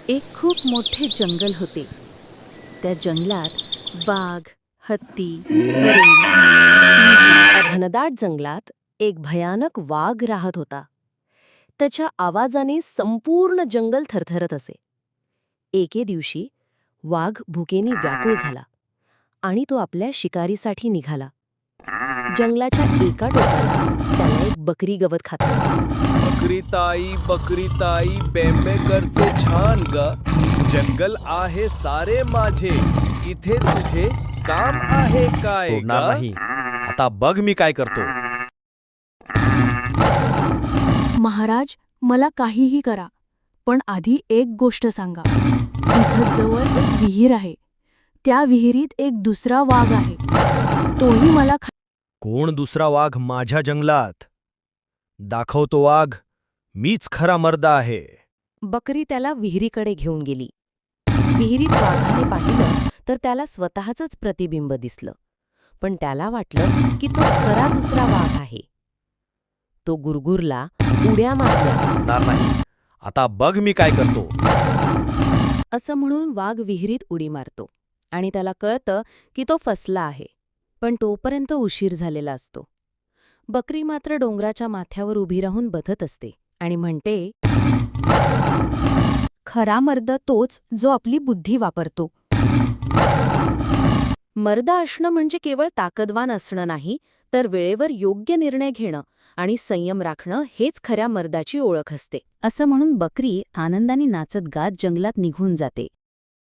एक खूप मोठे जंगल होते. त्या जंगलात वाघ, हत्ती, हरिण, सिंह, घनदाट जंगलात एक भयानक वाघ राहत होता. त्याच्या आवाजाने संपूर्ण जंगल थरथरत असे. एके दिवशी वाघ भुकेने व्याकुळ झाला आणि तो आपल्या शिकारीसाठी निघाला. जंगलाच्या एका टोकाला त्याला एक बकरी गवत खात होती. बकरी ताई बेंबे करते छान ग. जंगल आहे सारे माझे, इथे तुझे काम आहे काय सोडणार ग? नाही. आता बघ मी काय करतो. महाराज, मला काहीही करा, पण आधी एक गोष्ट सांगा. इथं जवळ एक विहीर आहे. त्या विहिरीत एक दुसरा वाघ आहे. तोही मला कोण दुसरा वाघ माझ्या जंगलात? दाखवतो वाघ, मीच खरा मर्द आहे. बकरी त्याला विहिरीकडे घेऊन गेली. विहिरीत वाघाने पाहिलं तर त्याला स्वतःचंच प्रतिबिंब दिसलं, पण त्याला वाटलं की तो खरा दुसरा वाघ आहे. तो गुरगुरला, उड्या मारल्या. सोडणार नाही. आता बघ मी काय करतो. असं म्हणून वाघ विहिरीत उडी मारतो आणि त्याला कळतं की तो फसला आहे, पण तोपर्यंत उशीर झालेला असतो. बकरी मात्र डोंगराच्या माथ्यावर उभी राहून बघत असते आणि म्हणते, खरा मर्द तोच जो आपली बुद्धी वापरतो. मर्द असणं म्हणजे केवळ ताकदवान असणं नाही, तर वेळेवर योग्य निर्णय घेणं आणि संयम राखणं हेच खऱ्या मर्दाची ओळख असते. असं म्हणून बकरी आनंदाने नाचत गात जंगलात निघून जाते.